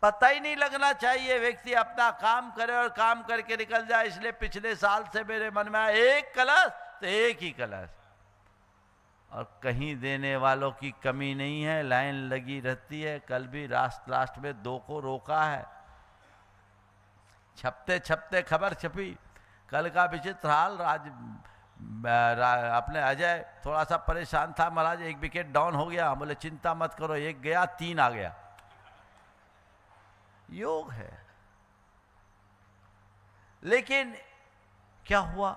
पता ही नहीं लगना चाहिए, व्यक्ति अपना काम करे और काम करके निकल जाए। इसलिए पिछले साल से मेरे मन में आया, एक कलश तो एक ही कलश, और कहीं देने वालों की कमी नहीं है, लाइन लगी रहती है। कल भी लास्ट में 2 को रोका है, छपते छपते खबर छपी। कल का विचित्र हाल, अपने अजय थोड़ा सा परेशान था, महाराज 1 विकेट डाउन हो गया। हम बोले चिंता मत करो, 1 गया 3 आ गया। योग है। लेकिन क्या हुआ,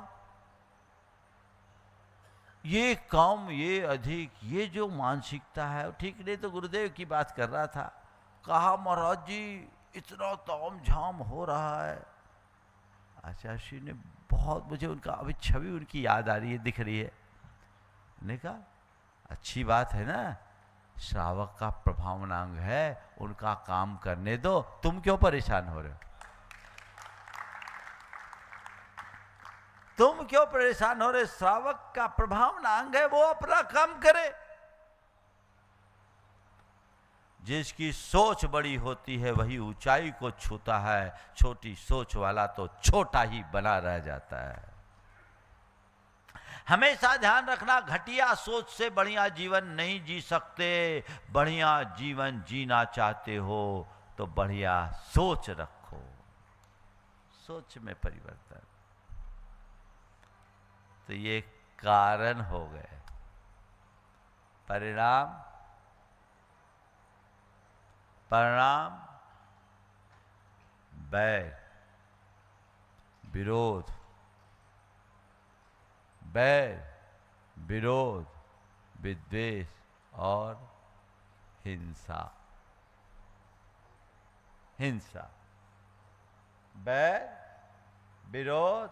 ये कम, ये अधिक, ये जो मानसिकता है ठीक नहीं। तो गुरुदेव की बात कर रहा था, कहा महाराज जी इतना ताम झाम हो रहा है। आचार्य श्री ने बहुत, मुझे उनका अभी छवि उनकी याद आ रही है, दिख रही है। ने कहा अच्छी बात है ना, श्रावक का प्रभावनांग है, उनका काम करने दो, तुम क्यों परेशान हो रहे हो? तुम क्यों परेशान हो रहे? श्रावक का प्रभावनांग है, वो अपना काम करे। जिसकी सोच बड़ी होती है वही ऊंचाई को छूता है, छोटी सोच वाला तो छोटा ही बना रह जाता है। हमेशा ध्यान रखना, घटिया सोच से बढ़िया जीवन नहीं जी सकते। बढ़िया जीवन जीना चाहते हो तो बढ़िया सोच रखो, सोच में परिवर्तन। तो ये कारण हो गए, परिणाम बैर, विरोध, बैर, विरोध, विद्वेष और हिंसा। बैर, विरोध,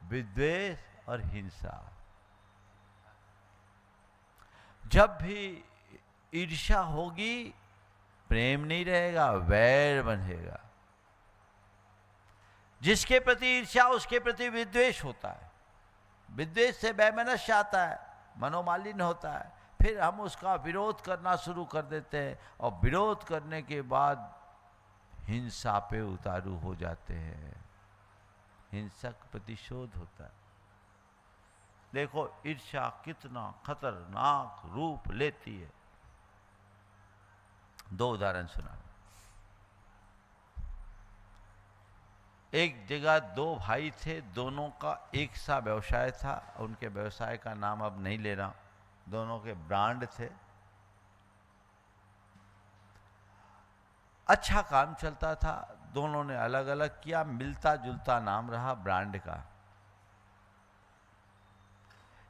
विद्वेष और हिंसा। जब भी ईर्ष्या होगी, प्रेम नहीं रहेगा, वैर बनेगा। जिसके प्रति ईर्ष्या उसके प्रति विद्वेष होता है, विद्वेष से वैमनस्य आता है, मनोमालिन्य होता है। फिर हम उसका विरोध करना शुरू कर देते हैं, और विरोध करने के बाद हिंसा पे उतारू हो जाते हैं। हिंसक प्रतिशोध होता है। देखो ईर्ष्या कितना खतरनाक रूप लेती है। 2 उदाहरण सुना। एक जगह 2 भाई थे, दोनों का एक सा व्यवसाय था। उनके व्यवसाय का नाम अब नहीं ले रहा, दोनों के ब्रांड थे। अच्छा काम चलता था, दोनों ने अलग अलग किया, मिलता जुलता नाम रहा ब्रांड का।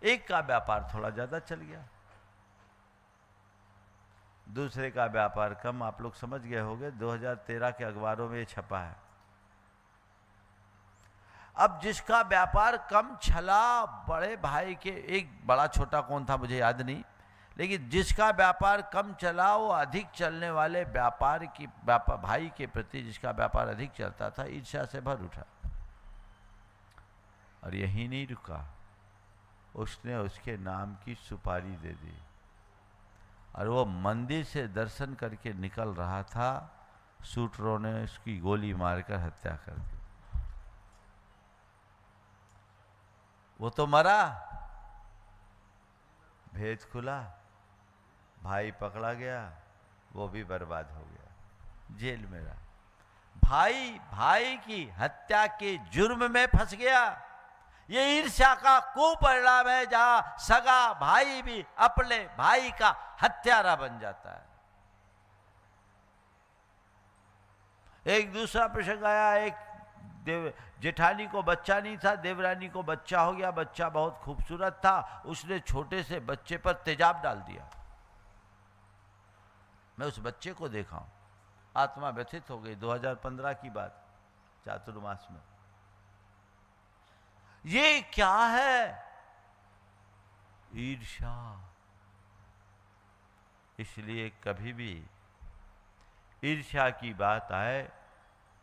एक का व्यापार थोड़ा ज्यादा चल गया, दूसरे का व्यापार कम। आप लोग समझ गए होंगे, 2013 के अखबारों में ये छपा है। अब जिसका व्यापार कम चला, बड़े भाई के, एक बड़ा छोटा कौन था मुझे याद नहीं, लेकिन जिसका व्यापार कम चला वो अधिक चलने वाले भाई के प्रति, जिसका व्यापार अधिक चलता था, ईर्ष्या से भर उठा। और यही नहीं रुका, उसने उसके नाम की सुपारी दे दी। और वो मंदिर से दर्शन करके निकल रहा था, शूटरों ने उसकी गोली मारकर हत्या कर दी। वो तो मरा, भेद खुला, भाई पकड़ा गया, वो भी बर्बाद हो गया, जेल में रहा। भाई की हत्या के जुर्म में फंस गया। ये ईर्ष्या का कुपरिणाम है, जहां सगा भाई भी अपने भाई का हत्यारा बन जाता है। एक दूसरा प्रसंग आया, एक जेठानी को बच्चा नहीं था, देवरानी को बच्चा हो गया। बच्चा बहुत खूबसूरत था, उसने छोटे से बच्चे पर तेजाब डाल दिया। मैं उस बच्चे को देखा हूं, आत्मा व्यथित हो गई। 2015 की बात, चातुर्मास में। ये क्या है? ईर्ष्या। इसलिए कभी भी ईर्ष्या की बात आए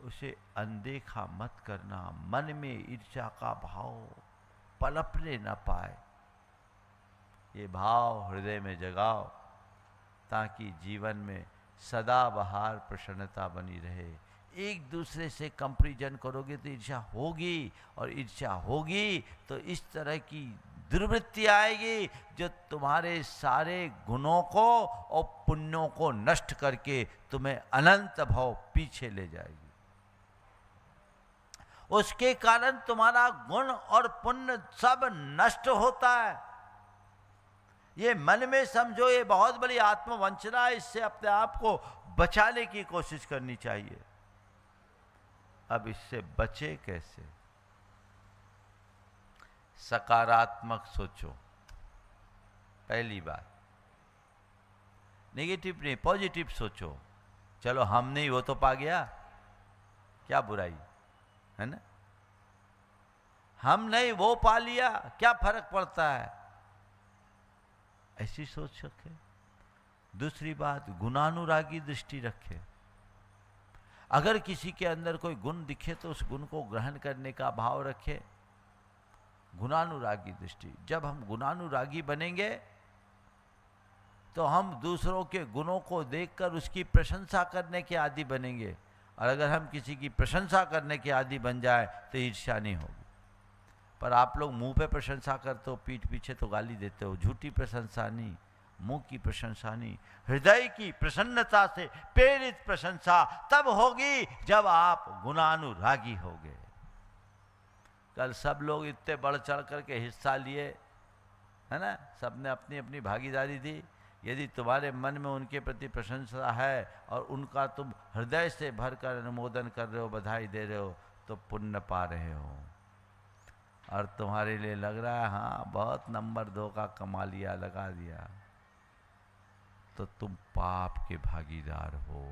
उसे अनदेखा मत करना। मन में ईर्ष्या का भाव पनपने न पाए, ये भाव हृदय में जगाओ, ताकि जीवन में सदा बहार प्रसन्नता बनी रहे। एक दूसरे से कंपैरिजन करोगे तो ईर्ष्या होगी, और ईर्ष्या होगी तो इस तरह की दुर्वृत्ति आएगी जो तुम्हारे सारे गुणों को और पुण्यों को नष्ट करके तुम्हें अनंत भाव पीछे ले जाएगी। उसके कारण तुम्हारा गुण और पुण्य सब नष्ट होता है। ये मन में समझो, ये बहुत बड़ी आत्मवंचना है, इससे अपने आप को बचाने की कोशिश करनी चाहिए। अब इससे बचे कैसे? सकारात्मक सोचो, पहली बात। नेगेटिव नहीं, पॉजिटिव सोचो। चलो हम नहीं, वो तो पा गया, क्या बुराई है ना? हम नहीं, वो पा लिया, क्या फर्क पड़ता है? ऐसी सोच रखे। दूसरी बात, गुणानुरागी दृष्टि रखे। अगर किसी के अंदर कोई गुण दिखे तो उस गुण को ग्रहण करने का भाव रखे। गुणानुरागी दृष्टि। जब हम गुणानुरागी बनेंगे तो हम दूसरों के गुणों को देखकर उसकी प्रशंसा करने के आदी बनेंगे, और अगर हम किसी की प्रशंसा करने के आदी बन जाए तो ईर्ष्या नहीं होगी। पर आप लोग मुंह पे प्रशंसा करते हो, पीठ पीछे तो गाली देते हो। झूठी प्रशंसा नहीं, मुंह की प्रशंसा नहीं, हृदय की प्रसन्नता से प्रेरित प्रशंसा तब होगी जब आप गुणानुरागी होगे। कल सब लोग इतने बढ़ चढ़ करके हिस्सा लिए, है ना, सबने अपनी अपनी भागीदारी दी। यदि तुम्हारे मन में उनके प्रति प्रशंसा है और उनका तुम हृदय से भरकर अनुमोदन कर रहे हो, बधाई दे रहे हो, तो पुण्य पा रहे हो। और तुम्हारे लिए लग रहा है हाँ बहुत नंबर 2 का कमा लिया, लगा दिया, तो तुम पाप के भागीदार हो।